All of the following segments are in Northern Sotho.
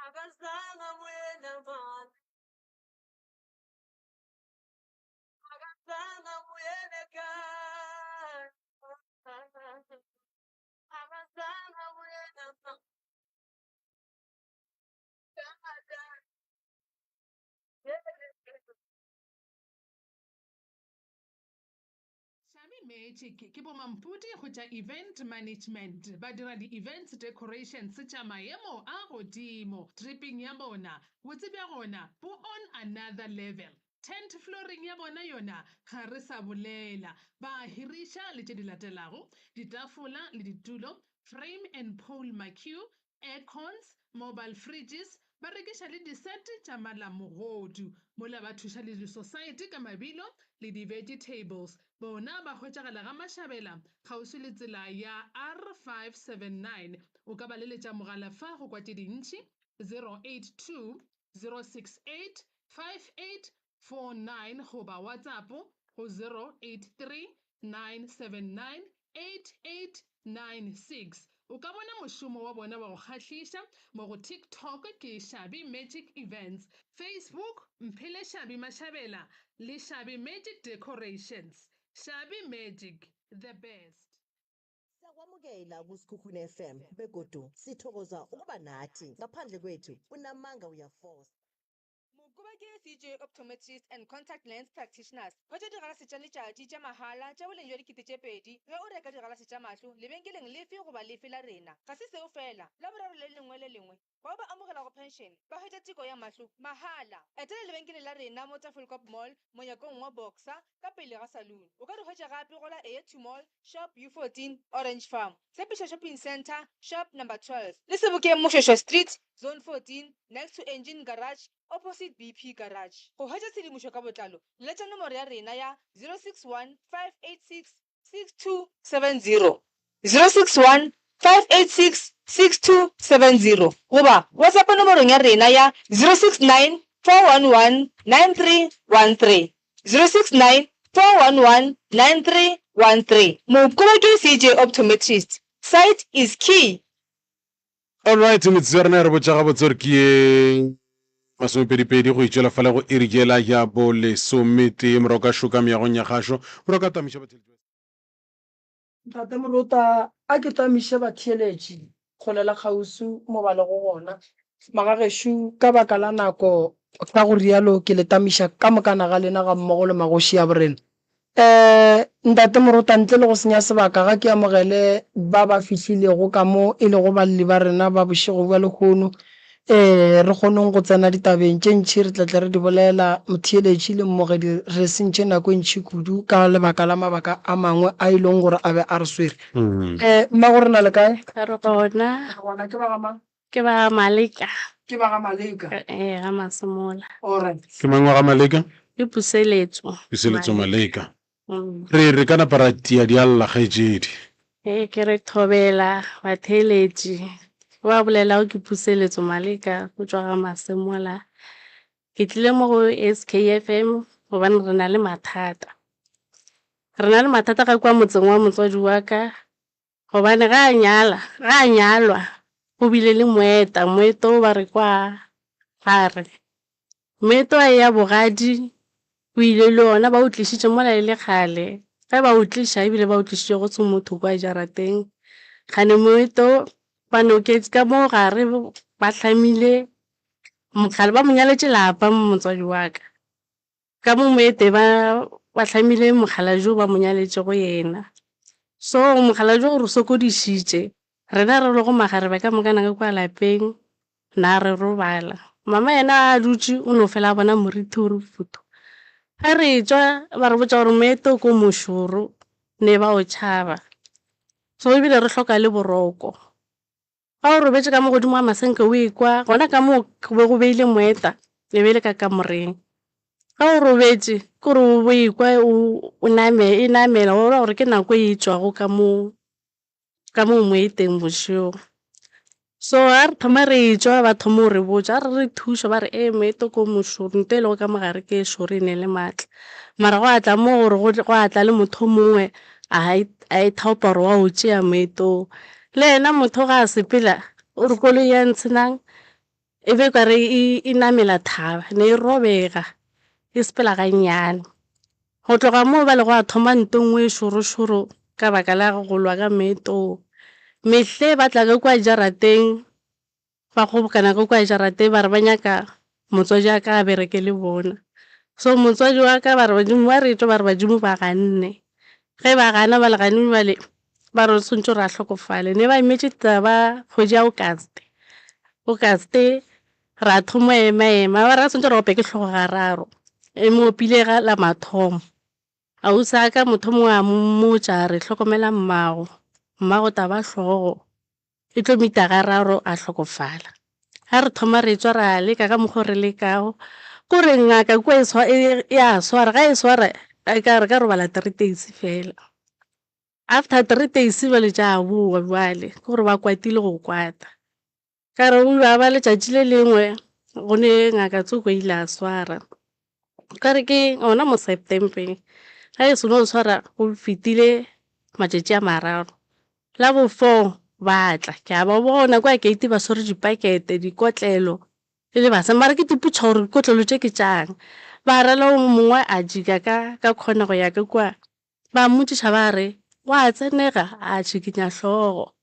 Akasana mwena man, akasana mwena kan. Akasana mwena man, Shabi Magic ke bo mampudi go tsa event management ba dira di-events decorations tša maemo a godimo tripping ya bona botse bja gona bo on another level. Tent flooring ya bona yona ga re sa bolela ba hiriša le tše di latelago ditafola le ditulo frame and pole maque aircons mobile fridges ba rekiša le disete tša malamogodu mola ba thuša le di-society ka mabilo le di-vegetables bona ba hwetšagala ga mašabela kgauswi le tsela ya R579 o ka ba leletša mogala fa go kwa tše dintši 082 068 5849 goba whatsapp go 083 979 8896 o ka bona mošomo wa bona wa go kgahliša mo go TikTok ke Shabi Magic Events, Facebook Mphele Shabi Mashabela le Shabi Magic Decorations. Shabi Magic, the best. Siyakwamukela kuSikhukhune FM begodu sithokoza ukuba nathi ngaphandle kwethu unamanga uyaforce. Mokubake CJ Optometrist and Contact Lens Practitioners ba tša digala setša letšatši tša mahala tša boleng jwa dikete tše pedi ge o reka digala setša mahlo lebenkeleng lefe goba lefe la rena ga se seo fela la boraro le lengwe le lengwe bao ba amogela go pension ba hwetša teko ya mahlo mahala etela lebenkele la rena mo Tafelkop Mall monyakong wa Boxer ka pele ga saloon o ka di hwetša gape go la A2 Mall shop U14 Orange Farm Tshepišo Shopping Center shop number 12 le Sebokeng Moshweshwe Street zone 14 next to Engine Garage opposite BP Garage. Go hwetša tshedimošo ka botlalo letša nomoro ya rena ya 061 586 6270 061 586 6270 goba WhatsApp nomorong ya rena ya 069 411 9313 069 411 9313 Mokubake CJ Optometrist. Sight is key. All right, metsere re botša gabotse gore ke masomepedipedi go itšwela fela go irigela ya bo lesomete moro ka šoka meagong ya gašo moro ka tamiša batheletši Ntate Moruta a ke tamiše batheletši go lela kgausu mo ba le go gona magagešo ka baka la nako ka go rialo ke le tamiša ka mokana ga lena ga mmogo le magoši ya borena Ntate Moruta ntle le go senya sebaka ga ke amogele ba fihlilego ka mo e le go balli ba rena ba bošego bja lekgono re kgonong go tsena ditabeng tše ntšhi re tlatle re di bolela motheeletši le mmogedi re sentše nako e ntšhi kudu ka lebaka la mabaka a mangwe a e leng gore a be a re swere mma gore na le kae gona ke ba ga mang ke ba Maleka ke ba ga Maleka ga Masemola alright ke mangwe ga Maleka ke Puseletso Maleka re ka napara tia di alla kgaetšedi ke re thobela batheeletši ba bolela ke Puseletso Maleka go tswa ga Masemola ke tlile mo go SKFM gobane re na le mathata ka kwa motseng wa motswadi wa ka gobane ga a nyalwa go bile le moeto ba re kwa gare moeto a ya bogadi o ile le ona ba o tlišitše mola le kgale ge ba o tliša ebile ba o tlišitše go tswe motho kwa jarateng gane moeto ba noketse ka mo gare ba hlamile mokgale ba monyaletše lapa motswadi wa ka mo moete ba hlamile mogala jo ba monyaletše go yena so mogala jo gore sokodišitše rena re le go magare ba ka mokana ka kwa lapeng na re robala mama yena a dutše o no fela bona moriti o re futu ga re tswa ba re botša gore moeto ko mošoro ne ba o tšhaba so ebile re hloka le boroko ga o robetše ka mo godimo ga masenke o ekwa gona ka mo be go beile moeta e be le ka kamoreng ga o robetše kore o ekwa e namela o ra gore ke nako e tšwago ka mo moeteng bošego so ga re thoma re tswa ba thoma re botša re thuša ba re moeto ko mošoro nte e lego ka mogare ke šoro e ne le maatla mara go atla mo gore go atla le motho mongwe a ithaopa gore wa o tšea moeto le ena motho ga a sepela o re koloi ya ntshenang e be ka re e namela thaba ne e robega e sepela gannyane go tloga moo ba le go a thoma ntongwe e šorošoro ka baka la go lwa ka meetong mehle ba tla ka kwa jarateng ba kgobokana ka kwa jarateng ba re ba nyaka motswadi a ka a bereke le bona so motswadi wa ka ba re badimo ba re tšwa ba re badimo ba ganne ge ba gana ba le ganne bale ba re tshwantse re a hlokofale ne ba imetše taba kgwedi ya okaste ra thoma ema ba re tshwantse re ope ke tlhogo gararo e mo opile ga la mathomo ausa ka motho mongwe a mmotša re tlhokomela mmago taba tlhogo e tlo mita gararo a hlokofala ga re thoma re tswa ra leka ka mokgwa re lekago kore ngaka kwa ya swara ga e swara ka re ka robala 3 days fela after 3 days ba le tša boa bale gore ba kwatile go kwata ka re ba letšatši le lengwe go ne ngaka tsoko ile a swara ka re ke ona mo September ga e seno swara go fitile matšatši a mararo la bo 4 batla ke a ba bona kwa gate ba swere dipakete dikotlelo le ba sa mara ke tiputša gore dikotlelo tše ke tšang ba rela mongwe a jika ka kgona go ya ka kwa ba mmotšiša ba re wa tsenega a tšhikinya hlogo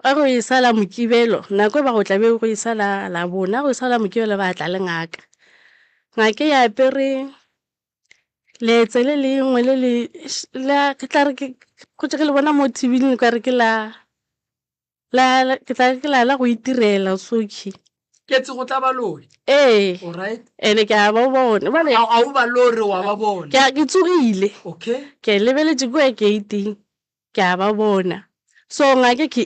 a go e sala mokibelo nako ba go tlabe go e sala la bona go sala mokibelo ba tla le ngaka ya apere letse le lengwe le ke tla re ke go le bona mo TV ka re ke la go itirela soki ke tse go tla ba lori alright ene ke a ba bona bale a o ba lori wa ba bona ke tsogile okay ke lebeletse kwa gate ke a ba bona so ngake ke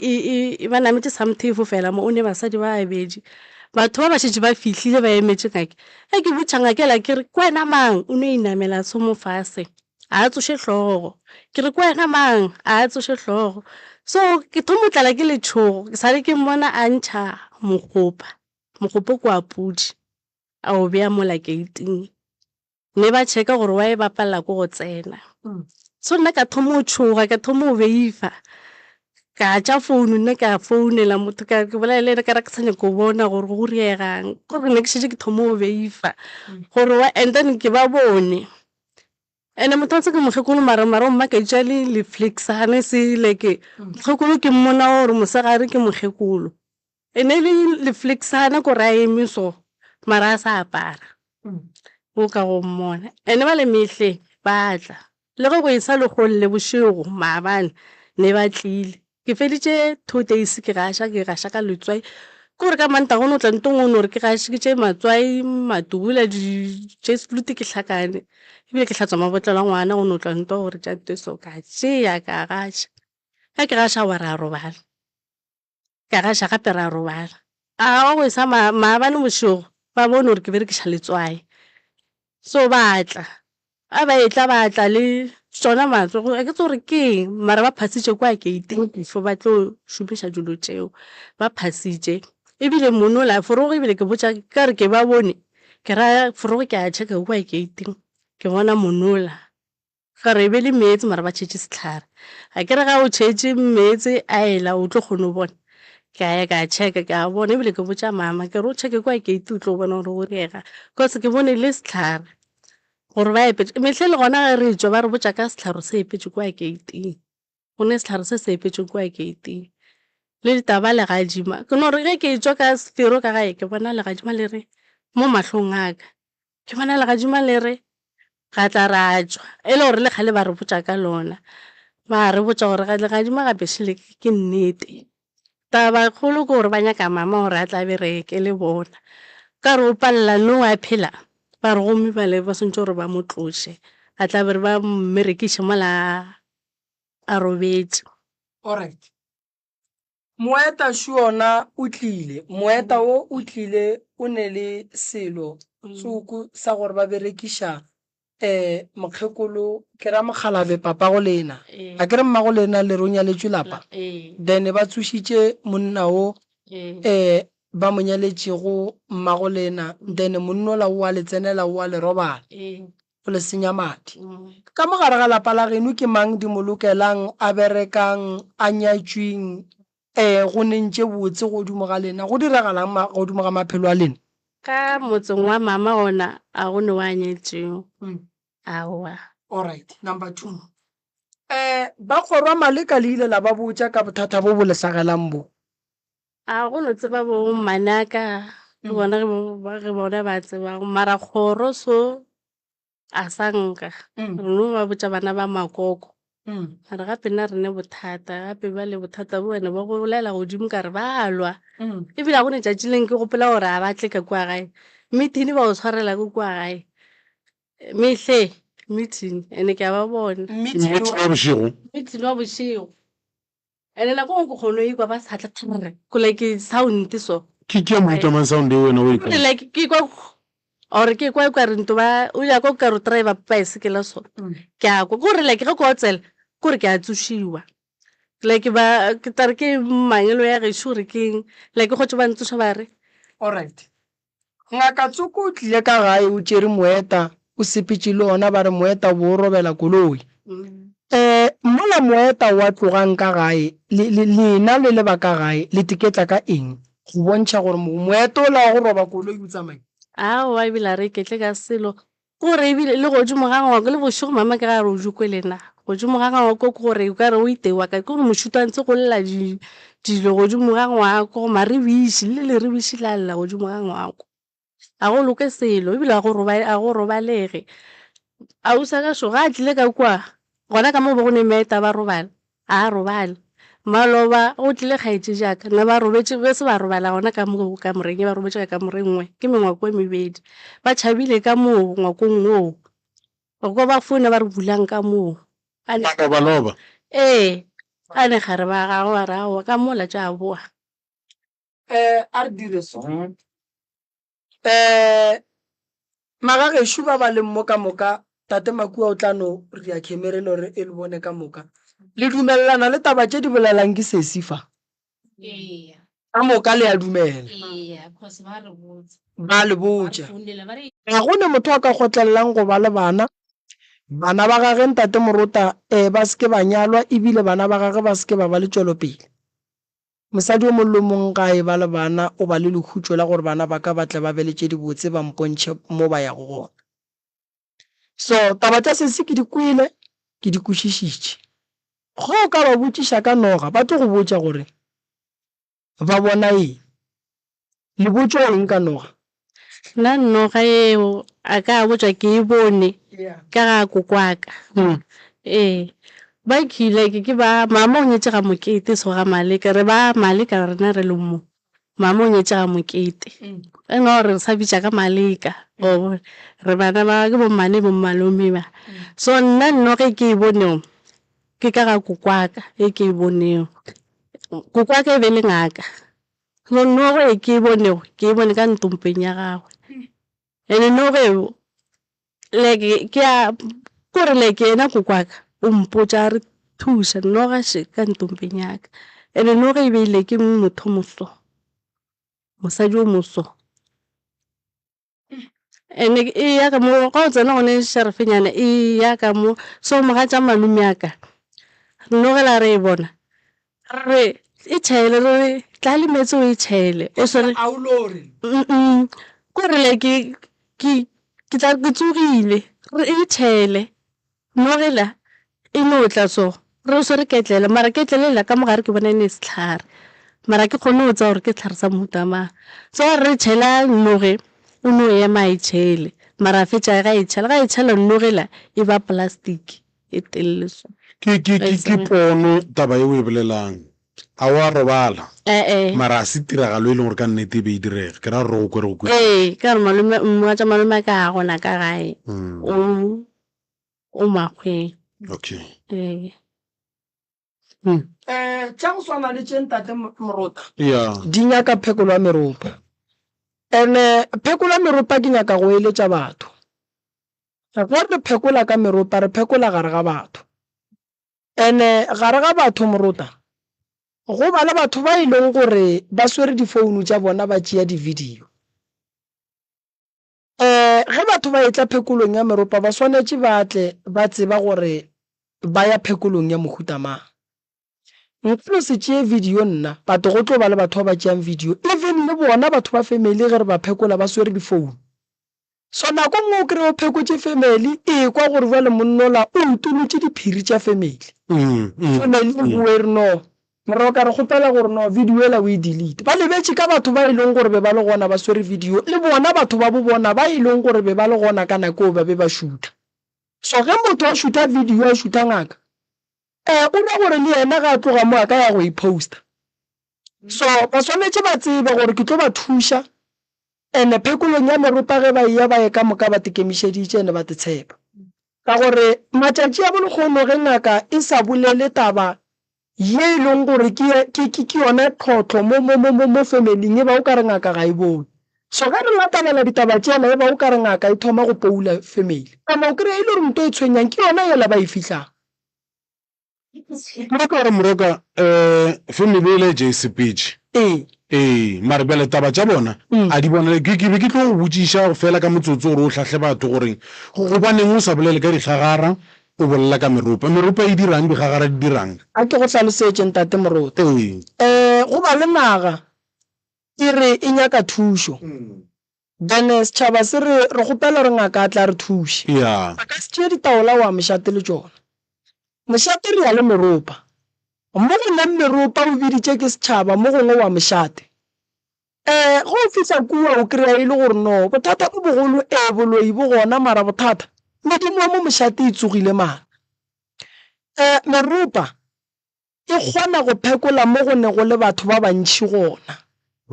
ba nametse something fela mo o ne basadi ba abedi batho ba ba šetše ba fihlile ba emetse ngake ke botša ngakela ke re kwena mang o ne inamela somo fase a tsoše hlogo ke re kwena mang a tsoše hlogo so ke thomotlala ke letšhogo ke sale ke mmona a ntšha mogopo kwa pudi a o bea mola gating ne ba checka gore wa e bapalla ko go tsena so nna ka thomo tšhoga ka thomo beifa ka tša founu nne ka founela motho ke bolela ka ra ke sanya ko bona gore go riegang gore ne ke šetše ke thomo beifa gore wa and then ke ba bone ene motho tse ke mokgekolo mara mma ka itša le flix gane se leke mokgekolo ke mmona gore mosegare ke mokgekolo ene le flix gane ko ra emiso mara a sa apara o ka go mmona ene ba le mehle batla le go isa le go le bošego maabane ne ba tlile ke feditše 2 days ke gaša ka letswai kore ka manta go no tla ntong o no re ke gaše ke tše matswai matubula jesplute ke hlakane ebile ke hlatswa mabotlelo a ngwana go no tla nto gore tša teso ka tšea ka gaša ke gaša wa ra robala ka gaša gape ra robala a go isa maabane bošego ba bone gore ke berekiša letswai so batla a ba etla batla le tsona matsogo ke tsore ke mara ba phasitše kwa gating before ba tlo šomiša dilo tšeo ba phasitše ebile monola forogo ebile ke botša ka re ke ba bone ke ra forogo ke a checka kwa gating ke bona monola ka re be le meetse mara ba tšhetše setlhare a ke re ga o tšhetše meetse a ela o tlo kgone o bona ke a ya ka checka ke a bona ebile ke botša mama ke re o checke kwa gate o tlo bona gore o riega cause ke bone le setlhare gore ba epetse mehle le gona ge re tswa ba re botša ka setlhare se epetse kwa gating go ne setlhare se epetse kwa gating le ditaba legadima ke no re ge ke tswa ka sefero ka gae ke bona legadima le re mo mahlong aka ke bona legadima le re ga tla ra tswa e le gore le kgale ba re botša ka lona ba re botša gore legadima gape šele ke nnete taba kgolo ke gore ba nyaka mama gore a tla bereke le bona ka re o palela no a phela ba re gomme bale ba swantse gore ba mo tloše a tla bere ba mmerekiše mola a robetse alright moeta ona o tlile moeta o tlile o ne le selo tsuku sa gore ba berekiša mokgekolo ke ra mogalabe papa go lena a ke re mma go lena le ronya le lapa then ba tsošitše monna o ba mo nyaletšego mma go lena then monnola o a le tsenela o a le robala o le senya madi ka mogare ga lapa la geno ke mang di mo lokelang a berekang a nyatšweng go nentse botse godimo ga lena go diragalang godimo ga maphelo a lena? ka motseng wa mama ona a go ne wa nyetseng aowa. Alright, number 2. Ba kgorwa Maleka le ile la ba botsa ka bothata bo bo letlhagelang bo. A go no tseba bo manaka le bona ge bona ba tseba mara kgoro so a sa nka no ba botsa bana ba makoko re gape nna re ne bothata gape ba le bothata bo wena ba go bolela godimo ka re ba lwa ebile a go ne tšatši leng ke gopela gore a batle ka kwa gae meeting ba o tshwarela ko kwa gae mehle meeting ene ke a ba bona meeting wa bošego ene nako go kgono ikwa ba sa tla thare ko like sound so ke mohuta mang sound e wena o e ka like ke kwa or ke kwa re nto ba o ya go ka ro driver bicycle so ke a go re like go tsela go re ke a tsushiwa like ba ke tare ke mangelo ya ge sure king like go tšwa ba ntsusha ba re. Alright, ngaka Tsuku o tlile ka gae o tšere moeta o sepetse le ona ba re moeta bo robela koloi. Mola moeta wa tlogang ka gae lena le ba ka gae le tiketla ka eng go bontšha gore moeta o la go roba koloi o tsamaya? Wa ebile re ketle ka selo gore ebile le godimo ga ngwako le bošego mama ke ga re o jukwe lena godimo ga ngwako ke gore o ka re o itewa ka ke gore mošuto a ntse go lela dilo godimo ga ngwako mare biši le re biši la lela godimo ga ngwako a go loke selo ebile a go robalege a usa ka šo ga a tlile ka kwa gona ka mo bo go ne meta ba robala a robala maloba o tlile kgaetse jaaka nna ba robetse ge se ba robala gona ka moreng ba robetse ka moreng nngwe ke mengwako e mebedi ba tšhabile ka moo ngwakong oo go ba founa ba re bulang ka moo loba a ne gare ba gago ba re aowa ka mola tša boa. A re dire so magagešo ba ba leng mo ka moka tate Makua o tla no re a khemerele gore e le bone ka moka le dumelelana le taba tše di bolelang ke sesifa ka moka le a dumela ba le botsa ga go ne motho a ka kgotlelelang go ba le bana ba gage ntate Morota ba seke ba nyalwa ebile bana ba gage ba seke ba le tšwelopele mosadi o mollo mong ga e ba le bana o ba le lekhutšo la gore bana ba ka batle ba beletše dibotse ba mpontšhe mo ba ya go gona. So taba tša sese ke di kwele ke di kwešišitše go ka ba botšiša ka noga ba tlo go botša gore ba bona eng le botšwa eng ka noga. Nna noga eo a ka botša ke e bone ka ga kokwaka ba khile ke ba mama o nyetse ga mokete so ga Maleka re ba Maleka rena re le mo mama o nyetse ga mokete ena re sa bitša ka Maleka re bana ba ke bo mane bo malome ba so nna noga ke e boneo ke ka ga kokwaka e ke e boneo kokwaka e be le ngaka no noga e ke e boneo ke e bone ka ntompeng ya gagwe ene noga eo like ke a kore like ena kokwaka o mpotša re thuša noga še ka ntompeng yaka ene noga e beile ke motho moso mosadi o moso ene e ya ka mo ga o tsena gone šerefenyana e ya ka mo so moga tša malome yaka nogela re e bona re e tšhaele re tla le metse o e tšhaele o sore kore like ke tla ke tsogile re e tšhaele nogela e no tla so re so re ketlele mara ketlelela ka mogare ke bona ene setlhare mara ke kgone o tsa gore ke tlhare sa mohutamang so re tšhela noge o no ema e tšhele mara a fetša ga e tšhela nogela e ba plastic e telele so ke pono taba e o e bolelang a wa robala mara a se tiragalo e leng gore ka nnete e be e direga ke ra re go kwere go kwe ka re mmoa tša malome ka ga gona ka gae o makgweng okay tša go swana le tše ntate Morota yeah di nyaka phekolo ya meropa ene phekolo ya meropa ke nyaka go eletša batho go re phekola ka meropa re phekola gare ga batho ene gare ga batho Morota go ba le batho ba e leng gore ba swere difounu tša bona ba tšea di-video ge batho ba etla phekolong ya meropa ba swanetše ba tle ba tseba gore ba ya phekolong ya mohutamang nkelo se tšee video nna batho go tlo ba le batho ba ba tšeang video even le bona batho ba family ge re ba phekola ba swere difounu so nako nngwe o kry-e o phekotše family e kwa gore jale monnola o utolotše diphiri tša family family e bue re no mara o ka re gopela gore no video ela o e delete ba lebetse ka batho ba e leng gore be ba le gona ba swere video le bona batho ba bo bona ba e leng gore be ba le gona ka nako ba be ba shoota so ge motho a shoota video a shoota ngaka o ra gore le yena ga tloga mo aka ya go iposta so ba swanetse ba tsebe gore ke tlo ba thusha ene phekolong ya meropa ge ba ya ba ka moka ba tekemišeditše ene ba tshepa ka gore matšatši a bolekgono ge ngaka e sa bolele taba ye e leng gore ke yona tlhotlho mo familing e ba o ka re ngaka ga e bone so ga re latalela ditaba tšela e ba o ka re ngaka e thoma go poula family ama o kry-e le gore motho e tshwenyang ke yona yela ba e fitlhang moroka family ele JCPG mare bjale taba tša bona a di bona ke be ke tlo go botšiša fela ka motsotso gore o tlhatlhe batho goreng go baneng o sa bolele ka dikgagara o bolela ka meropa e dirang dikgagara di dirang a ke go tlhalosetse ntate Moroto go ba le naga e re e nyaka thušo then setšhaba se re gopela re ngaka a tla re thuše a ka se tšee ditaola wa mošate le tšona mošate re ya le meropa mo go nang meropa o biditše ke setšhaba mo gongwe wa mošate go o fitlha kua o kry-a e le gore no bothata bo bogolo boloi bo gona mara bothata modimo wa mo mošate e tsogile mana meropa e kgona go phekola mo go ne go le batho ba bantšhi gona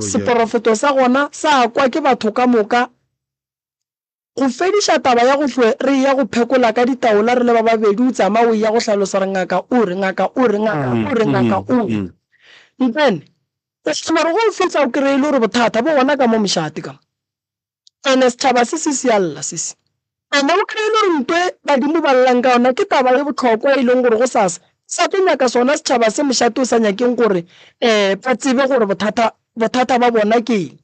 seporofeto sa gona sa kwa ke batho ka moka go fediša taba ya go hlwe re ya go phekola ka ditaola re le ba babedi o tsama o ya go hlalosa re ngaka o re then mara go fetsa o kry-e le gore bothata bo gona ka mo mošate ka ene setšhaba se se sialla sese ene o kry-e le gore ntwe badimo ba llang ka yona ke taba ye botlhokwa e leng gore go sasa sa tlo nyaka sona setšhaba se mošate o sa nyakeng gore ba tsebe gore bothata ba bona ke eng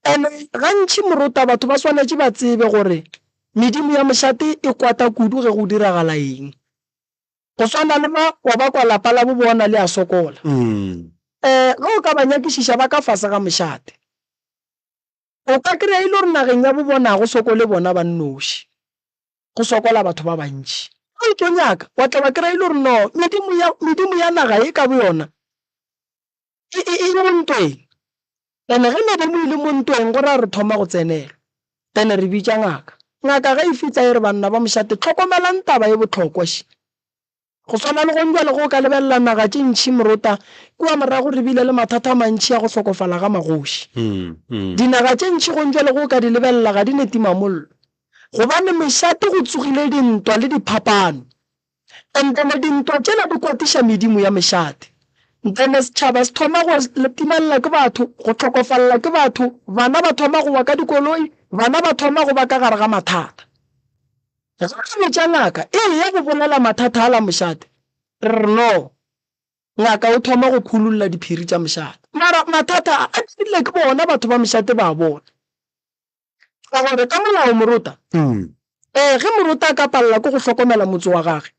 ene gantši Morota batho ba swanetše ba tsebe gore medimo ya mošate e kwata kudu ge go diragala eng go swana le ba wa ba kwa lapa la bo bona le a sokola ge o ka ba nyakišiša ba ka fase ga mošate o ka kry-a ile gore nageng ya bo bona go sokole bona ba nnoši go sokola batho ba bantši o tlo nyaka wa tla ba kry-a ile gore no medimo ya naga e ka bo yona e le montweng ene ge medimo e le montweng gore a re thoma go tsenela then re bitša ngaka ge e fitsa e re banna ba mošate tlhokomelang taba e botlhokwa še go swana le go njwale go ka lebelela naga tše ntšhi Morota kua morago re bile le mathata a mantšhi ya go hlokofala ga magoši dinaga tše ntšhi go njwale go ka di lebelela ga di netimamollo gobane mošate go tsogile dintwa le diphapano entene dintwa tšela di kwatiša medimo ya mošate ntene setšhaba se thoma go timelela ke batho go tlhokofalela ke batho bana ba thoma go wa ka dikoloi bana ba thoma go ba ka gare ga mathata tša ngaka ya go bolela mathata a la mošate re no ngaka o thoma go khulolola diphiri tša mošate mara mathata a tsile ke bona batho ba mošate ba bona ka gore ka molao Morota ge Morota a ka palela ke go hlokomela motse wa gage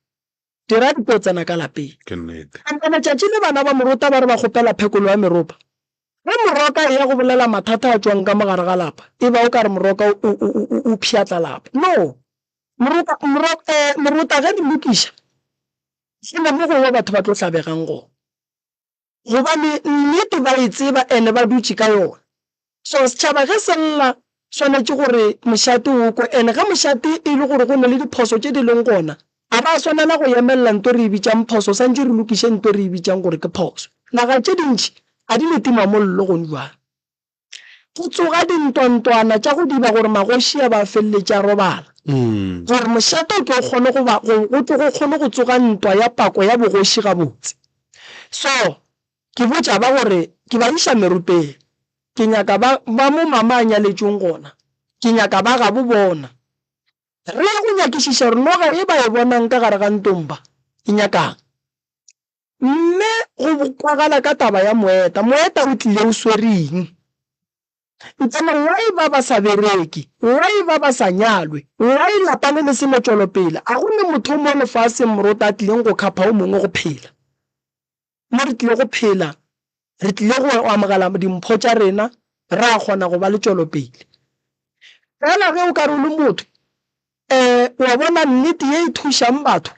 dira dipotsana ka lapeng ene tšatši le bana ba Morota ba re ba kgopela phekolo ya meropa ge Moroka e ya go bolela mathata a tswang ka mogare ga lapa e ba o ka re Moroka o pšhatla lapa no Morota ge di lokiša se na mo gongwe batho ba tlo hlabegang gona gobane nnete ba e tseba ene ba dutše ka yona so setšhaba ge se lla swanetše gore mošate o kwe ene ge mošate e le gore go ne le diphoso tše di leng gona a ba swanela go emelela nto re e bitšang phoso santše re lokiše nto re e bitšang gore ke phoso naga tše dintšhi a di netimamollo gone jwang go tsoga dintwantwana tša go diba gore magoši a ba feleletše a robala gore mošate ke go kgone go tsoga ntwa ya pako ya bogoši gabotse so ke botša ba gore ke ba iša meropeng ke nyaka ba mo mama a nyaletšong gona ke nyaka ba ga bo bona re ya go nyakišiša gore noga e ba e bonang ka gare ga ntomba e nyakang mme go kwagala ka taba ya moeta o tlile o swereng ntsena why ba ba sa bereke why ba ba sa nyalwe why lapane le se motšwelopele a go ne motho mo lefaseng Morota a tlileng go khapha o mongwe go phela mo re tlile go phela re tlile go amogela dimpho tša rena re a kgona go ba le tšwelopele fela ge o ka re o le motho wa bona nnete ye e thušang batho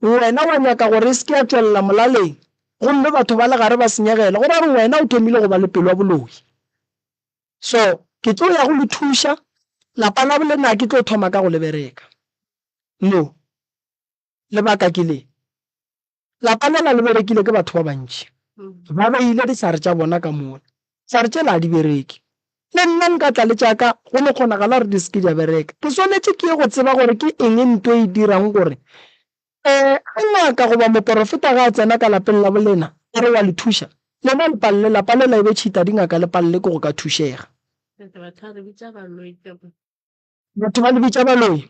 wena wa nyaka gore e se ke ya tšwelela molaleng gomme batho ba le gare ba senyegela go ra re wena o thomile go ba le pelo ya boloi so ke tlo ya go le thuša lapa la bolena ke tlo thoma ka go le bereka no lebaka ke le lapa lela le berekile ke batho ba bantši ba beile disare tša bona ka mona sare tšela di bereke le nna nka tla le tšaka go le kgonagala gore di seke di a bereka ke swanetše ke ye go tseba gore ke eng ntho e dirang gore ngaka goba moporofeta ga a tsena ka lapeng la bolena a re wa le thuša lena le palele lapa lela e be tšhita dingaka le palele ke go ka thušega batho ba le bitša baloi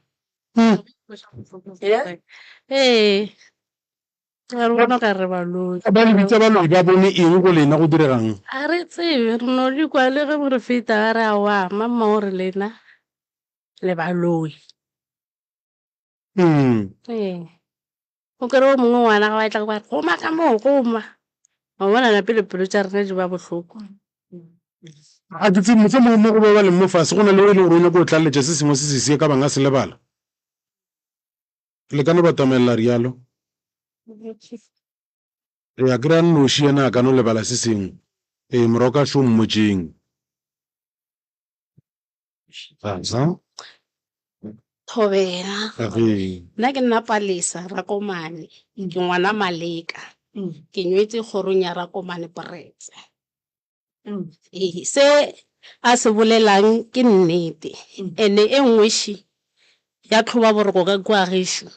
re bona ka re baloi ba le bitsa baloi ba bone eng go lena go diregang a re tsebe re no di kwa le ge morefeta a re a wa mama o re lena le baloi o kere o mongwe ngwana ga wa tla ba re goma ka moo goma wa bona na pele tša rena di ba bohloko a ke tsebe motse mo go ba leng mo fase go na le o e le gore o nyako o tlaletša se sengwe se se sie ka banga se lebala le ka no batamelela rialo ya kry-a nnoši ena a ka no lebala se sengwe moroka šo mmotšeng Thobela nna ke nna Palesa Rakomane ke ngwana Maleka ke nywetse kgorong ya Rakomane Bretse se a se bolelang ke nnete ene e nngweši ya tlhoba boroko ka kwa gešo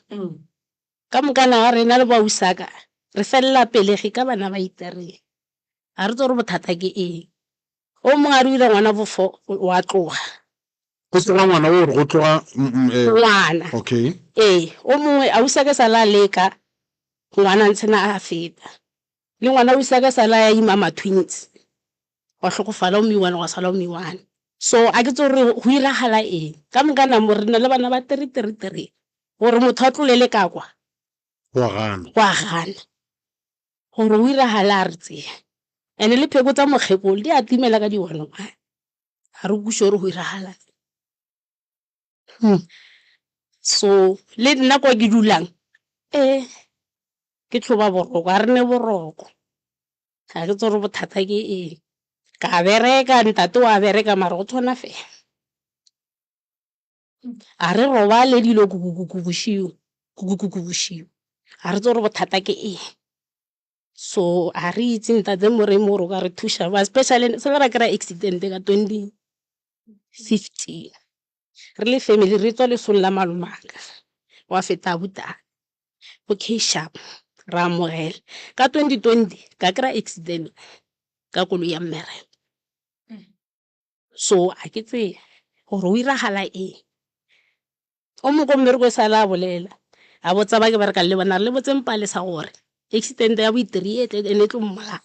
ka mokana ga rena le bausaka re felela pelegi ka bana ba itereng ga re tse gore bothata ke eng o mongwe a re ile ngwana bofo wa tloga go sega ngwana o re go tloga ngwana okay o mongwe ausaka sa la leka ngwana ntshena a feta le ngwana ausaka sa la ya imama twins wa hlokofala o miwana wa sala o miwana so a ke tse gore go iragala eng ka mokana mo rena le bana ba 3 gore motho a tlolele ka kwa wa gana gore o iragala a re tseya ene le pheko tsa mokgekolo di a timela ka diwana ga re kuše gore go iragala so le nna kwa ke dulang ke tlhoba boroko a re ne boroko ga ke tse gore bothata ke eng ka bereka ntate wa bereka mara go tshwana fela a re robale dilo kukukuku bošiu a re tse gore bothata ke eng so a re itse ntate moremo gore o ka re thuša ba especially se re kry-a accident ka 2015 re le family re tswa lesong la malomaka wa feta botala go K-Sharp ra amogela ka 2020 ka kry-a accident ka koloi ya mmereko so a ke tse gore o iragala eng o mo ko mmereko e sa la bolela a botsa ba ke ba re ka le bona le botseng Palesa gore accident ya boitiri e ene tlo mmala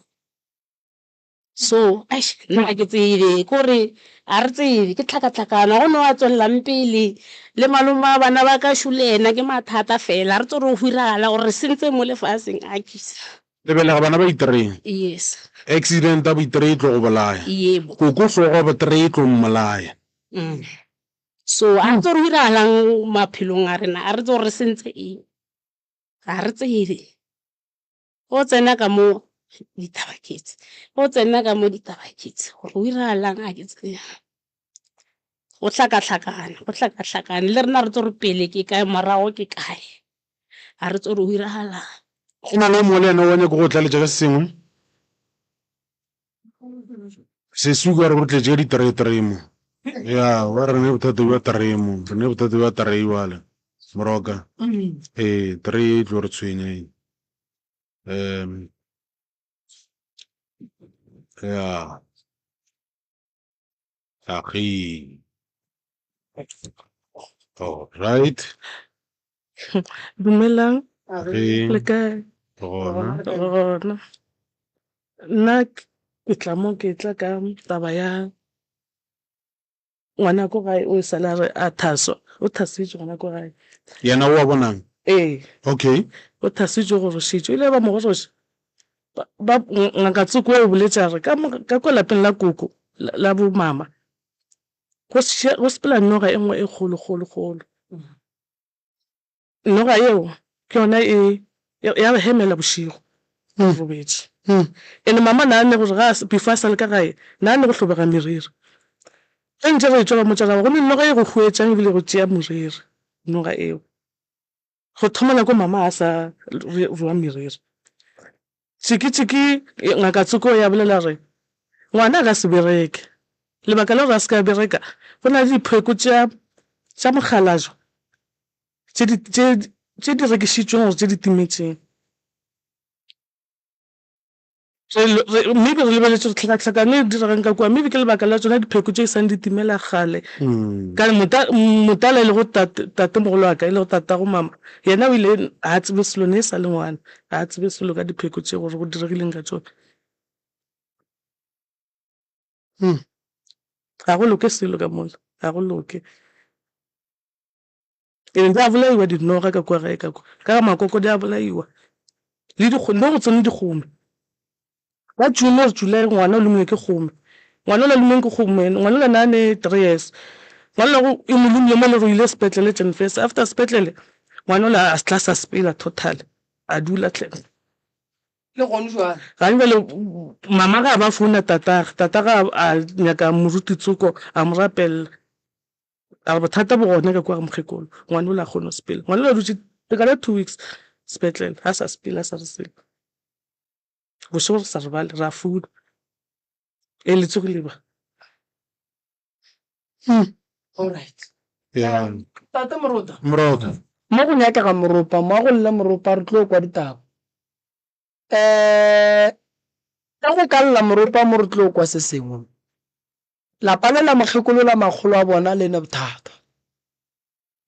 so nna ke tsebe kore a re tsebe ke tlhakatlhakana go no a tswelelang pele le maloma bana ba ka šule ena ke mathata fela re tse gore go iragala gore sentse mo lefaseng a kisa lebelega bana ba itereng yes accident a boitere e tlo go bolaya yebo koko hlogo boitere e tlo mmolaya so a re tse gore go iragalang maphelong a rena a re tse gore re sentse eng ga re tsebe o tsena ka mo ditabaketse gore o iragalang a ke tseba go hlakahlakane le rena re tse gore pele ke kae morago ke kae a re tse gore o iragalang go na le mo le ena wa nyako go tlaletša ka se sengwe se suka re go tletše ditereteremo ya wa re ne bothata bja teremo re ne bothata bja terei wale moroka terei e tlo re tshwenya ya akhi all right dumelang akhi le kae gona gona nna ke tla mo ke tla ka taba ya ngwana ko gae o sala re a Thaso o thasitse ngwana ko gae yena o a bonang ee okay o thasitse gore šitse ile ba mo goroša ba ngaka Tsuko o boletsa re ka kwa lapeng la koko la bo mama go sepela noga e nngwe e kgolo. Noga eo ke yona ya hemela bošigo robedi ene mama nane gore before a sa le ka gae nane go tlhobega meriri ge ntse re tswa ba motsana go ne noga e go huetsang ebile go tšea moriri noga eo go thomela ko mama a sa rua meriri tšiki ngaka Tsuko ya bolela re ngwana a ka se bereke lebaka la gore a se ka bereka go na le dipheko tša mogalajo tše di rekišitšweng gore tše di timetseng maybe re lebeletse gore tlhakatlhakane e diragang ka kua maybe ke lebaka la tsona dipheko tše e sang di timela gale ka motala e le go tatemogolo wa ka e le go tata go mama yena o ile a tsebe selo ne e sa le ngwana a tsebe selo ka dipheko tše gore go diregileng ka tsone ga go loke selo ka mola ga go loke e a bolaiwa dinoga ka kwa gae ka ga makoko di a bolaiwa le dikgomo go tsone dikgomo ba June or July ngwana o lumile ke kgomo ngwana o la lumeng ke kgomo ngwana o la nane 3 years ngwana go e mo lumile mo le go ile sepetlele Jan First after sepetlele ngwana o la a tla sa spela total a dula tle le gone jwa ga le mama ga ba founa tata ga a nyaka moruti Tsuko a mo rapella a bothata bo gone ka kwa mokgekolo ngwana o la gone spela ngwana o la dutse ka 2 weeks sepetlele ha sa spela sa re selo go se sa re bale ra food e le tsogile ba all right ya tata Morota mroga mo go nyaka ga moropa mo go lla moropa re tlo kwa ditaba ka go ka lla moropa mo re tlo kwa se sengwe la palela mogekolola magolo a bona le ne bothata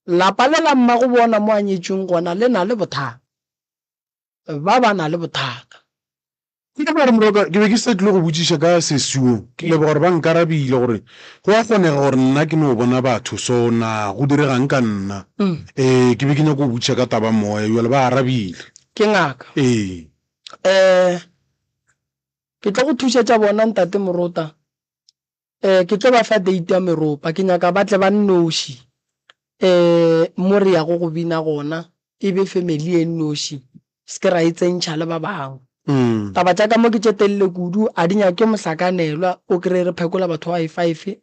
la palela mma go bona mo anyetseng gona le na le bothata ba na le bothata ke gore mroga ke be ke sa tlile go botsiša ka sesuo ke lebe gore ba nkarabile gore go a kgonega gore nna ke no bona batho so na go diregang ka nna ke be ke nyako go botsiša ka taba moya jale ba arabile ke ngaka ke tlo go thusetša bona ntate Morota ke tlo ba fa date ya meropa ke nyaka batle ba nnoši mo re ya go bina gona e be family e nnoši se ra itsentšha le ba bangwe taba tša ka mo ke tšetelele kudu a di nyake mohlakanelwa o kry re phekola batho wa i5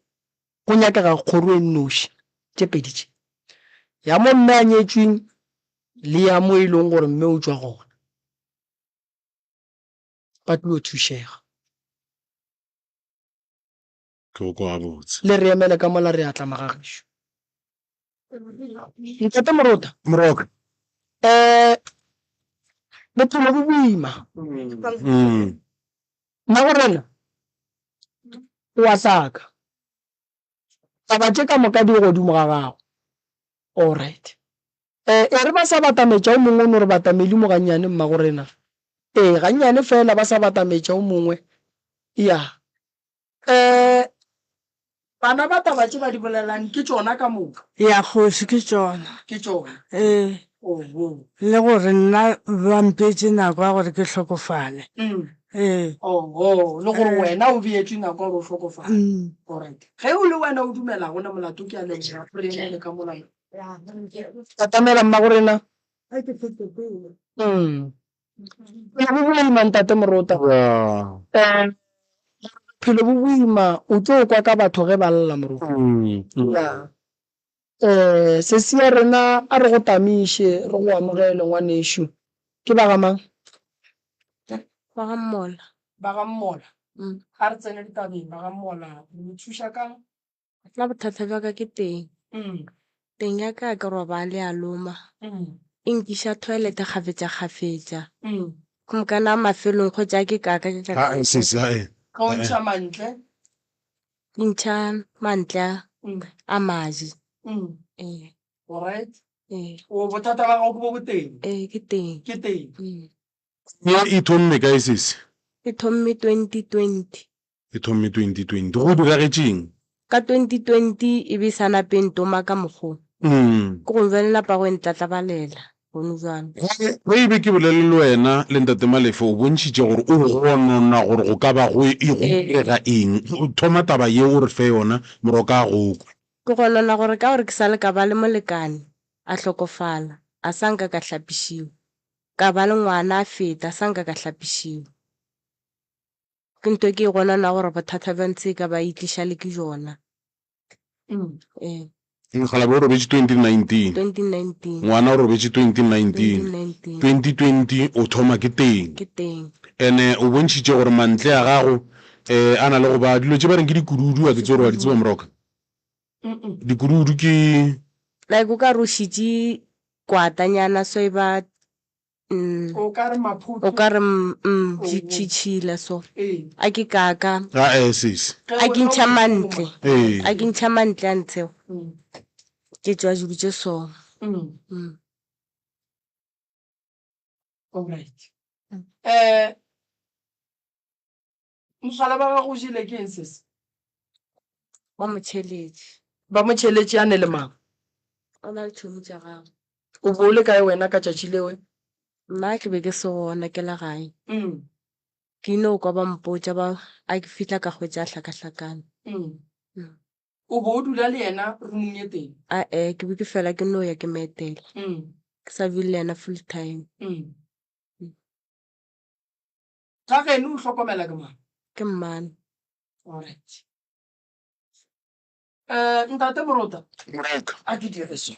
go nyakega kgoro e nnoši tše pedi tše ya mo mme a nyetsweng le ya mo e leng gore mme o tswa gona ba tlo thušega ke go kwa botse le re emele ka mola re atla magagišo ntate Morota mroga bophelo bo boima nna gorena wa hlaka taba tše ka moka di godimo ga gago all right e re ba sa batametša o mongwe o no re batamedi mo gannyane mma gorena gannyane fela ba sa batametša o mongwe ya bana ba taba tše ba di bolelang ke tšona ka moka ya kgoši ke tšona ke tšona le gore nna ba mpetse nako ya gore ke tlhokofale le gore wena o beetswe nako gore o tlhokofala alright ge o le wena o dumela gona molato ke a lejea le ka molao tatamela mma gorena bo boima ntate Morota phelo bo boima o tlo kwa ka batho ge ba lla Morota se sia rena a re go tamiše re go amogele ngwanešo ke ba gamang ba ga mmola ba ga mmola ga re tsene ditabeng ba ga mmola re thuša kang la bothata bja ka ke teng ya ka ke roba le a loma e nkiša toilet kgafetša go mokana mafelong go tša ke kaka ga sesa ga o ntšha mantle ke ntšha mantle a maji alright o bothata ba gago bo boteng ke teng ke teng e thomme ka sese ke thomme 2020 e thomme 2020 go diragetseng ka 2020 e be sana pentoma ka mokgwa ko go belela pa go ntlatlabalela bone jwana ge e be ke bolele le wena le ntate Malefe o bontšhitše gore o gonona gore go ka ba go irega eng o thoma taba ye o re fe yona moroka a gokwe ke gonona gore ka gore ke sa le ka ba le molekane a hlokofala a sa nka ka hlapišiwa ka ba le ngwana a feta a sa nka ka hlapišiwa ke nto ke e gonana gore bothata bja ntse ka ba itliša le ke jona ngala ba o robetse 2019 2019 ngwana o robetse 2019 2020 o thoma ke teng ke teng ene o bontšhitše gore mantle a gago a na le go ba dilo tše ba reng ke dikududu a ke tse gore wa di tseba moroka dikududu ke like o ka rošitše kwatanyana so e ba o ka re maphuto o ka re tšhitšhile so a ke kaka sis a ke ntšha mantle ee a ke ntšha mantle a ntsheo ke tšwa dilo tše so alright mogala ba ga go jile ke eng sese wa motšheletše ba motšheletše a ne le mang o na le tšhomi tša gago o bo o le kae wena ka tšatši lewe nna ke be ke se gona ke la gae ke ino kwa ba mpotša ba a ke fihla ka hwetša hlakahlakana o bo o dula le yena roomong ye teng ke be ke fela ke no ya ke meetela ke sa bile le yena full time ga geno o hlokomela ke mang ke mmane alright ntate Morota a ke dire so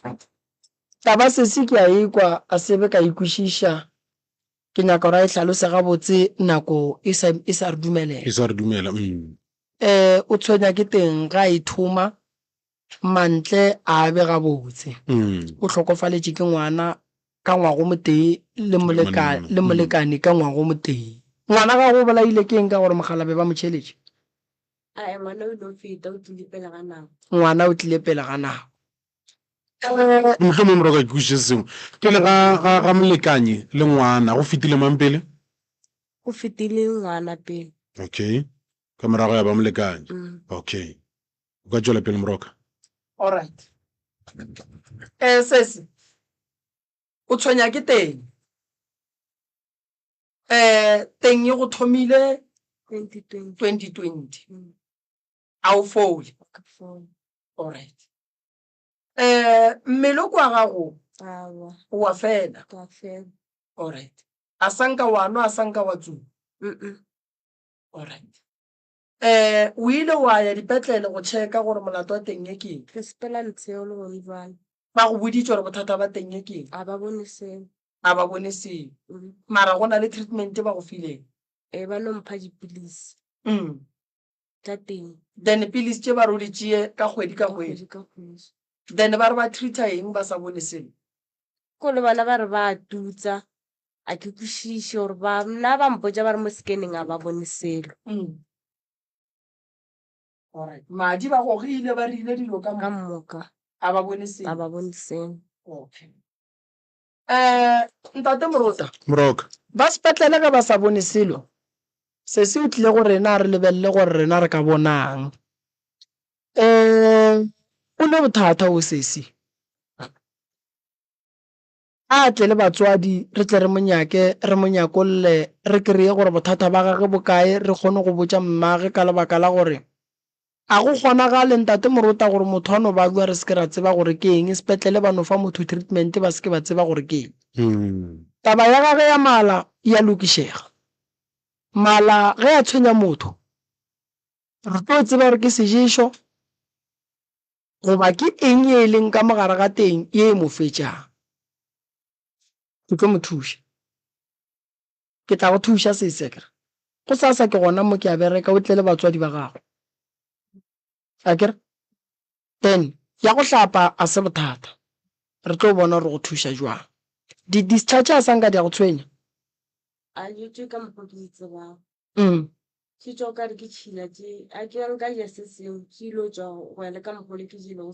taba sese ke a ekwa a sebe ka ikwešiša ke nyaka gore a e hlalose gabotse nako e sa re dumelela e sa re dumela o tshwenya ke teng ga e thoma mantle a be gabotse o hlokofaletše ke ngwana ka ngwago motee le molekane ka ngwago motee ngwana ga go bolaile ke eng ka gore mogala be ba motšheletše ngwana o ile feta o tlile pele ga nako ngwana o tlile pele ga nako motlho mo moroka ke kwešiše sengwe pele ga molekanye le ngwana go fetile mang pele go fetile ngwana pele okay ka morago ya ba molekanye okay o ka tšwela pele moroka alright sese o tshwenya ke teng teng ye go thomile 2020 a o fole alright mmele o kwa gago wa fela alright a sanka wano a sanka wa tsu alright o ile wa ya dipetlele go checka gore molato wa teng ye ke ke sepela ntsheo le gore jwale ba go boditse gore bothata ba teng ye ke a ba bone seo a ba bone seo mara go na le treatment ba go fileng ba no mpha dipilisi tša teng then pilisi tše ba rodi tšee ka kgwedi ka kgwedi then ba re ba treata eng ba sa bone selo ko le bana ba re ba tutsa a ke kwešiše gore nna ba mpotša ba re mo scanning a ba bone selo madi ba gogile ba rile dilo ka moka a ba bone selo a ba bone selo okay ntate Morota moroka ba sepetlele ga ba sa bone selo se se o tlile go rena re lebelele gore rena re ka bonang o le bothata o sesi a tle le batswadi re tle re monyakolle re kreye gore bothata ba gage bokae re kgone go botša mmage ka lebaka la gore a go kgonagale ntate Morota gore motho ano ba bua re se ke ra tseba gore ke eng sepetlele ba no fa motho treatment ba se ke ba tseba gore ke eng taba ya gage ya mala ya lokišega mala ge a tshwenya motho re tlo tseba gore ke seješo goba ke eng ye e leng ka mogare ga teng ye e mo fetšang ke tlo mo thuša ke tla go thuša sesekere go sasa ke gona mo ke a bereka o tle le batswadi ba gago akere then ya go hlapa a se bothata re tlo bona gore go thuša jwang di-discharge a sanka di a go tshwenya a jetswe ka mokgwa ke itsebang ke tšwa ka re ke tšhila tše a ke yang ka ja se seo ke ilo tšwa go ya le ka mokgwa le ke jile go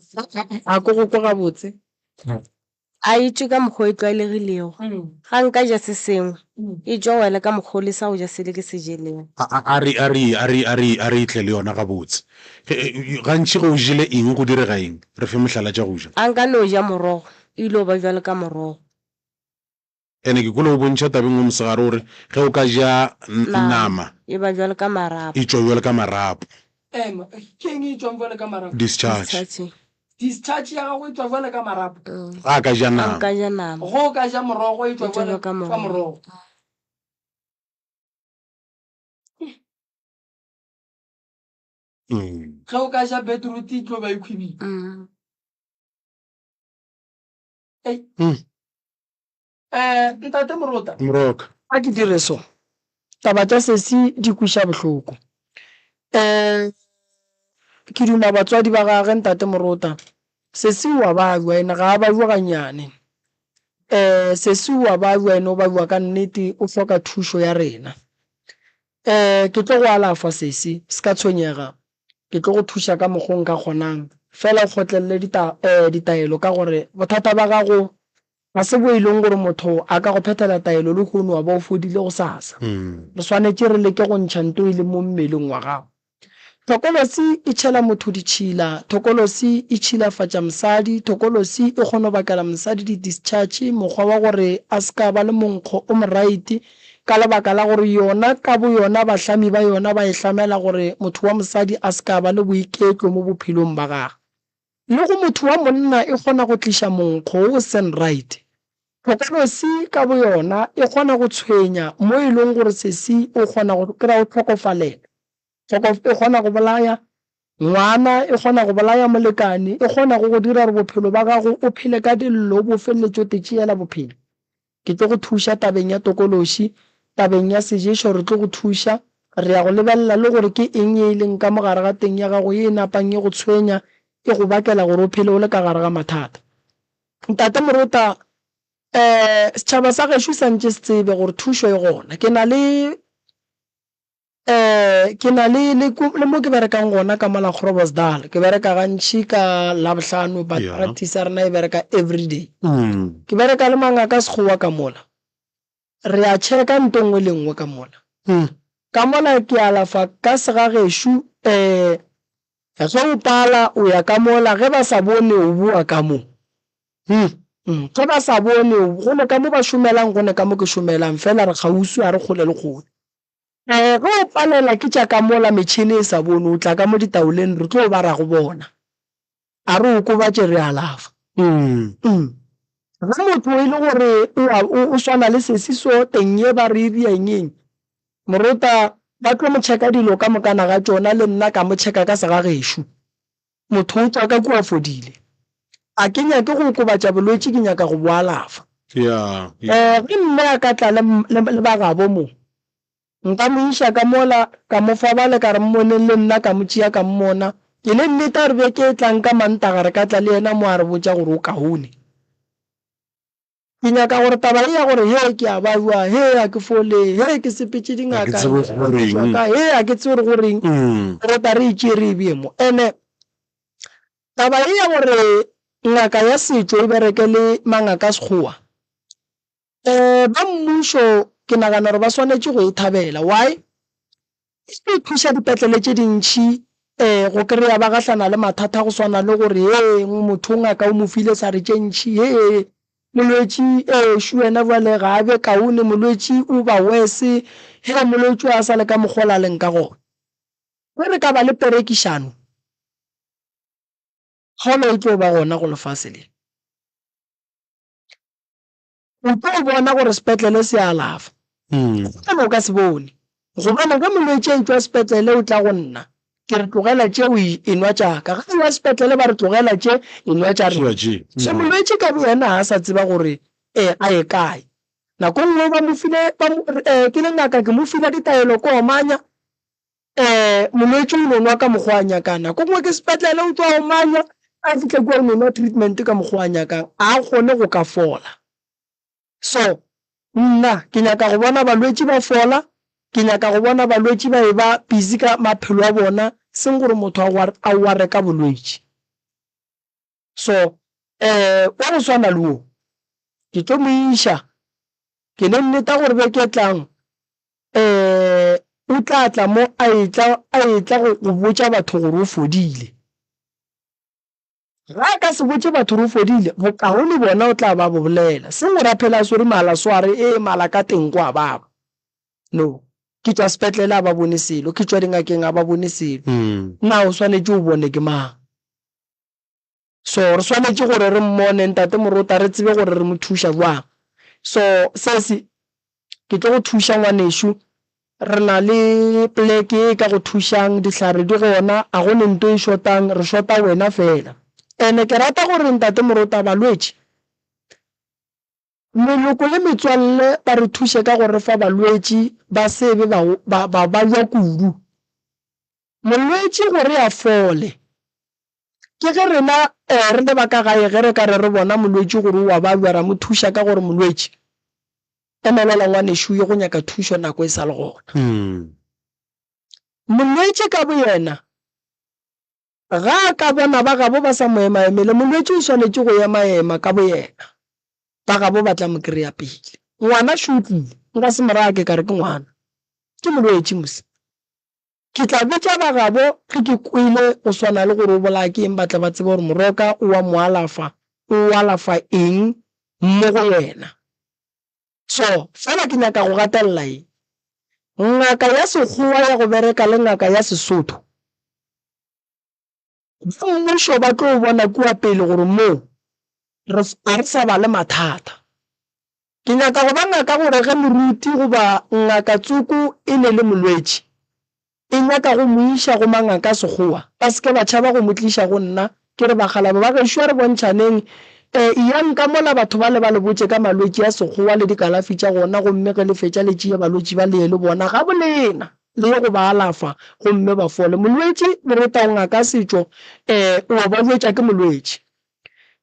a ko go kwa gabotse a etswe ka mokgwa e tlwaelegilego ga nka ja se sengwe e tšwa go ya le ka mokgwa le sa go ja se le ke se jeleng a re itle le yona gabotse gantši go o jele eng go direga eng re fe mohlala tša go ja a nka no ja morogo e ile ba jwa le ka morogo ene ke kolo bontšha tabeng o mosegare gore ge o ka ja nama e ba jwale ka marapo e tswa jwale ka marapo ke eng e tswang jwale ka marapo discharge discharge ya gago e tswa jwale ka marapo ga a ka ja nama ka ja nama go ka ja morogo e tswa E tswa jwale ka ka morogo ge o ka ja beetroot e tlo ba e khwibile ntate Morota moroka a ke dire so taba tsa sesi di kweša bohloko ke duma batswadi ba gage ntate Morota sesi wa ba bua ene ga a ba bua ganyane sesi wa ba bua ene o ba bua ka nnete o hloka thušo ya rena ke tlo go alafa sesi se ka tshwenyega ke tlo go thuša ka mokgong ka kgonang fela o kgotlelele ditaelo ka gore bothata ba gago ga se bo e leng gore motho a ka go phethela taelo le kgono wa ba o fodile go sasa re swanetse re leke go ntšha nto e le mo mmeleng wa gago thokolosi e tšhela motho ditšhila thokolosi e tšhilafatša mosadi thokolosi e kgona go bakela mosadi di-discharge mokgwa wa gore a se ka ba le monkgo o moraite ka lebaka la gore yona ka bo yona bahlami ba yona ba e hlamela gore motho wa mosadi a se ka ba le boiketlo mo bophelong ba gagwe le go motho wa monna e kgona go tliša monkgo o sen right thokolosi ka bo yona e kgona go tshwenya mo e leng gore sesi o kgona go kry-a o tlhokofalela e kgona go bolaya ngwana e kgona go bolaya molekane e kgona go dira gore bophelo ba gago o phele ka dillo bo felletšo tetšeela bophelo ke tlo go thuša tabeng ya tokološi tabeng ya seješo re tlo go thuša re ya go lebelela le gore ke eng e leng ka mogare ga teng ya gago e napang e go tshwenya e go bakela gore o phele o le ka gare ga mathata ntate Morota setšhaba sa gešo santše se tsebe gore thušo e gona ke na le mo ke berekang gona ka mola Groblersdal ke bereka gantši ka labohlano but practice ya rena e bereka everyday ke bereka le mangaka sekgowa ka mola re a tšheka nto nngwe le nngwe ka mola ka mola ke alafa ka sega gešo ge o pala o ya ka mola ge ba sa bone o bua ka mo ge ba sa bone go ne ka mo ba šomelang go ne ka mo ke šomelang fela re kgausu a re kgole le kgole ge o palela ke tša ka mola metšhini e sa bone o tla ka mo ditaoleng re tlo ba ra go bona a re o kobatše re alafa ge motho e le gore o swana le sesiso teng ye ba re ibiangeng Morota ba tlo mo tšheka dilo ka mokana ga tšona le nna ka mo tšheka ka sega gešo motho o tswa ka kua fodile a ke nyake go kobatša bolwetši ke nyaka go bo alafa ge mme a ka tla le bagabo mo nka mo iša ka mola ka mo fa bale ka re mmoneng le nna ka mo tšea ka mmona ke le nnete a re beke e tlang ka mantaga re ka tla le yena mo a re botša gore o kaone ke nyaka gore taba e ya gore he ke a babua he a ke fole he ke sepetse dingaka he a ke tsebe goreng rota re itše re ebiemo ene taba e ya gore ngaka ya setšo e bereke le mangaka sekgowa ba mmušo ke nagana gore ba swanetše go e thabela why e thuša dipetlele tše dintšhi go kry-a ba gahlana le mathata go swana le gore motho o ngaka o mo file sa re tše ntšhi molwetši wena bjale ga a be kaone molwetši o ba wese molwetši a sa le ka mokgola leng ka gona ge re ka ba le perekišano kgolo e tlo ba gona go lefase le o tlo bona gore sepetlele se alafa o ka se bone gobane ge molwetši a itswa sepetlele o tla go nna ke re tlogela tše o enwa tšaka ga wa sepetlele ba re tlogela tše enwa tša re se molwetši ka bo yena a sa tseba gore a ye kae nako nngwe ba mo file ke le ngaka ke mo file ditaelo ko omanya molwetši o nonwa ka mokgwa a nyakang nako nngwe ke sepetlele o tswa omanya a fihle kua o nonwa treatment ka mokgwa a nyakang a kgone go ka fola so nna ke nyaka go bona balwetši ba fola ke nyaka go bona balwetši ba e ba busy ka maphelo a bona seng gore motho a wa reka bolwetši so wa go swana le o ke tlo mo iša ke ne nneta gore be ke tlang o tla tla mo a etla go botša batho gore o fodile ga ka se botse batho re fodile bokaone bona o tla ba bo bolela se mo raphela se re mala sware mala ka teng kwa baba no ke tswa sepetlele a ba bone selo ke tswa dingakeng a ba bone selo na o swanetse o bone ke mang so re swanetse gore re mmone ntate Moruta re tsebe gore re mo thusha jwang so se ke tlo go thusha ngwaneshu re na le pleke ka go thushang dihlare di gona a go nento e shotang re shota wena fela ene ke rata gore ntate Moruta balwetši meloko le metswalle ba re thushe ka gore fa balwetši ba sebe ba ya kudu molwetši gore a fole ke ge rena re le baka gae ge re ka re bona molwetši gore wa ba ra mo thusha ka gore molwetši emelela ngwaneshu yo go nyaka thusho nako e sa le gona molwetši ka bo yena ga ka bona ba gabo ba sa moema emele molwetši o swanetse go ema ema ka bo yena ba gabo ba tla mo kry-a pele ngwana shutlile nka se morake ka re ke ngwana ke molwetši mose ke tla botsa ba gabo ke kwile go swana le gore o bola ke eng batla ba tsebe gore Moroka o wa moalafa o alafa eng mo go yena so fela ke nyaka go gatelela ngaka ya sekgowa ya go bereka le ngaka ya Sesotho mmušo ba tlo bona kua pele gore mo re sa ba le mathata ke nyaka go ba ngaka gore ge moruti goba ngaka tsuku e ne le molwetši e nyaka go moiša go mangaka sekgowa ba seke ba tšhaba go motliša go nna ke re bagalabe ba gešo re bontšhaneng ya nka mola batho ba le botse ka malwetši ya sekgowa le dikalafi tša gona gomme ge le fetša le tšea balwetši ba le bona ga bolena le go ba alafa gomme ba fole molwetši Moruta o ngaka setšo o ba jwetša ke molwetši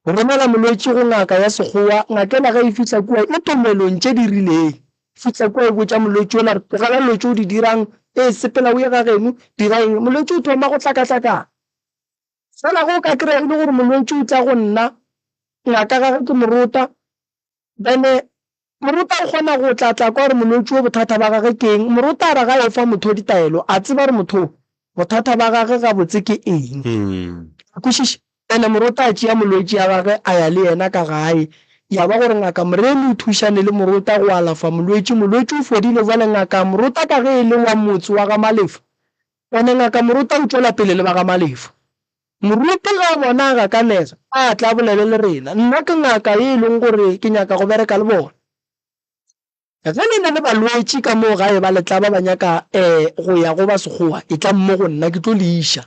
go romela molwetši go ngaka ya sekgowa ngakela ge e fihla kua e tomelong tše di rileng fihla kua e botša molwetši ola re tlogela lwetši o di dirang sepela o ye ga geno dira eng molwetši o thoma go tlakatlakana fela go ka kry-a le gore molwetši o tla go nna ngaka gage ke Moruta then Moruta o kgona go tlatla ka gore molwetši o bothata ba gage ke eng Moruta a ra ga e fa motho ditaelo a tseba re motho bothata ba gage ga botse ke eng kwešiše ene Moruta a tšea molwetši ya gage a ya le yena ka gae ya ba gore ngaka moremi o thušane le Moruta go alafa molwetši o fodile jale ngaka Moruta ka ge e le wa motse wa ga Malefu ene ngaka Moruta o tšwela pele le ba ga Malefu moruti ga bona ga ka nega a tla bolele le rena nna ke ngaka e leng gore ke nyaka go bereka le bona ge le na le balwetši ka moo gae ba letla ba nyaka go ya go ba sekgowa e tla mmo go nna ke tlo leiša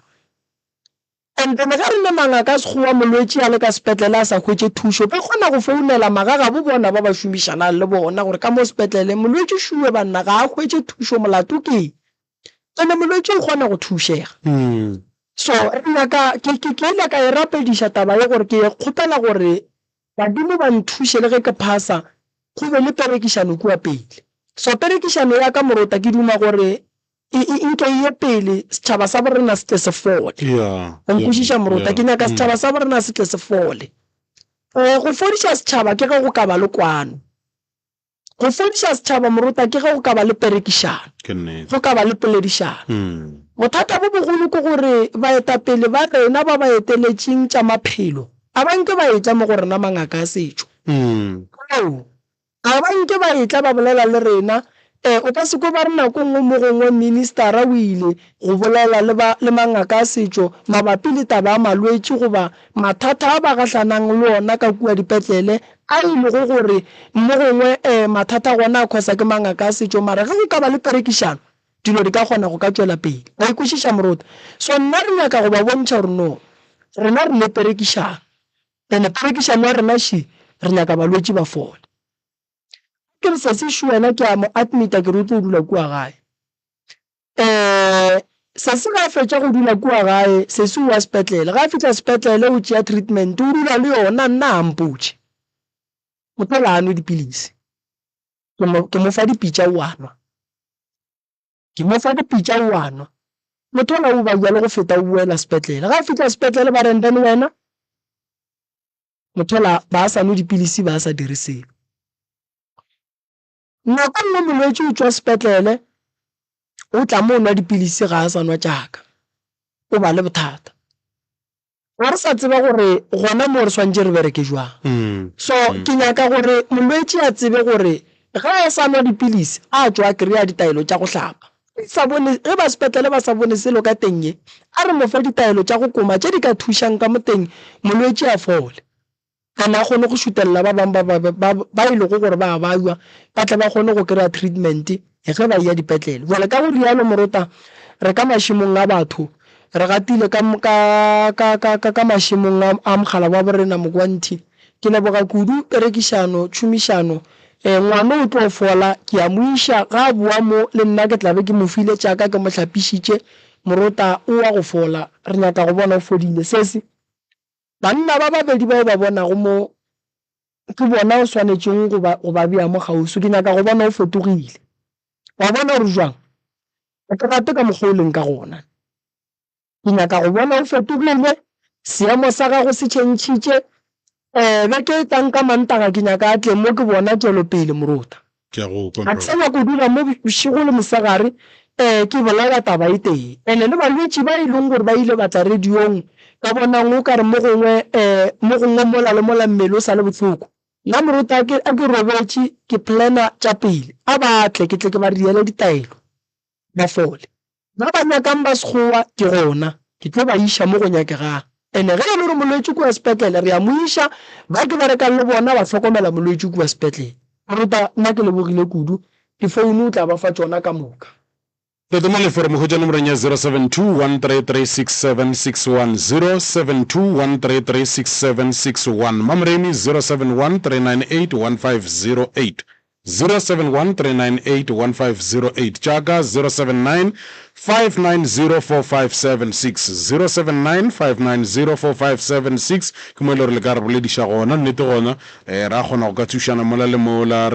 and then ga re le mangaka sekgowa molwetši a le ka sepetlele a sa hwetše thušo ba kgona go founela magaga bo bona ba ba šomišanang le bona gore ka mo sepetlele molwetši šuwe banna ga a hwetše thušo molato ke ene molwetši o kgona go thušega so ke ile ka e rapediša taba ye gore ke e kgopela gore badimo ba nthuše le ge ke phasa go be le perekišano kua pele so perekišano ya ka Moruta ke duma gore nke ye pele setšhaba sa borena se tle se fole go nkwešiša Moruta ke nyaka setšhaba sa borena se tle se fole go fodiša setšhaba ke ge go ka ba le kwano go fodiša setšhaba Moruta ke ge go ka ba le perekišano go ka ba le poledišano bothata bo bogolo ke gore baetapele ba rena ba eteletšeng tša maphelo a ba nke ba etla mo go rena mangaka a setšo a ba nke ba etla ba bolela le rena o ka seko ba re nako nngwe mo gongwe ministera o ile go bolela le mangaka a setšo mabapi le taba ya malwetši goba mathata a ba gatlhanang le ona ka kua dipetlele a ile go gore mo gongwe mathata gona a kgosa ke mangaka a setšo mara ge go ka ba le perekišano dilo di ka kgona go ka tšwela pele ba ikwešiša Moruta so nna re nyaka go ba bontšha gore no rena re le perekišano ene perekišano ya rena re nyaka balwetši ba fole ke re se se wena ke a mo admita ke re o tlo dula kua gae se se ga fetša go dula kua gae se se wa sepetlele ga fitla sepetlele o tšea treatment o dula le yona nna a mpotše motho la anwe dipilisi ke mo fa dipitša o anwa ke mo fa dipitša o anwa motho la o ba jalo go feta o buela sepetlele ga fitla sepetlele ba reng then wena motho la ba sa nwe dipilisi ba sa dire selo nako nngwe molwetši o tšwa sepetlele o tla mo nwa dipilisi ga a sa nwa jaaka o ba le bothata re sa tseba gore gona mo re swantse re bereke jwang so ke nyaka gore molwetse a tsebe gore ga a sa nwa dipilisi a tswa kry-a ditaelo tša go hlapa ge ba sepetlele ba sa bone selo ka teng ye a re mo fa ditaelo tša go koma tše di ka thušang ka moteng molwetse a fole kana a kgone go šutelela ba bangwe ba ile go gore ba ywa ba tla ba kgone go kry-a treatment ge ba ya dipetlele jale ka go rialo morota re ka mašimong a batho re gatile ka mašimong a mogala wa borena mokwanti ke leboga kudu perekišano tšhomišano ngwana o tlo fola ke a mo iša ga boa mo le nna ke tlabe ke mo file tšaka ke mo hlapišitše morota o wa go fola re nyaka go bona o fodile sese banna ba babedi bao ba bonago mo ke bona o swanetšeng go ba bea mo kgauso ke nyaka go bona o fetogile wa bona gore jwang ke rate ka mokgwa o leng ka gona ke nyaka go bona o fetogile seemo sa gago se tšhentšhitše ke tang ka mantaga ke nyaka a tle mo ke bona tšwelopele morota ke go a ke sa nyako dula mo bošego le mosegare ke bolela taba e teng ene le balwetse ba e leng gore ba ile batla radiong ka bonang o ka re mo gongwe mola le mola mmele o sa le botlhoko nna morota a ke robetse ke plana tša pele a batle ke tle ke ba riele ditaelo ba fole ba ba nyakang ba sekgowa ke gona ke tlo ba iša mo go nyakegang ene ge e le gore molwetse kua sepetlele re a mo iša ba ke ba rekang le bona ba tlhokomela molwetse kua sepetlele morota nna ke lebogile kudu difounu o tla ba fa tsona ka moka le toma le formo go ja nomorong ya 0721336761 0721336761 mamremi 0713981508 0713981508 jaaka 079590456 079590456 ke mo ile gore le ka re bolediša gona nnete gona ra kgona go ka thušana mola le mola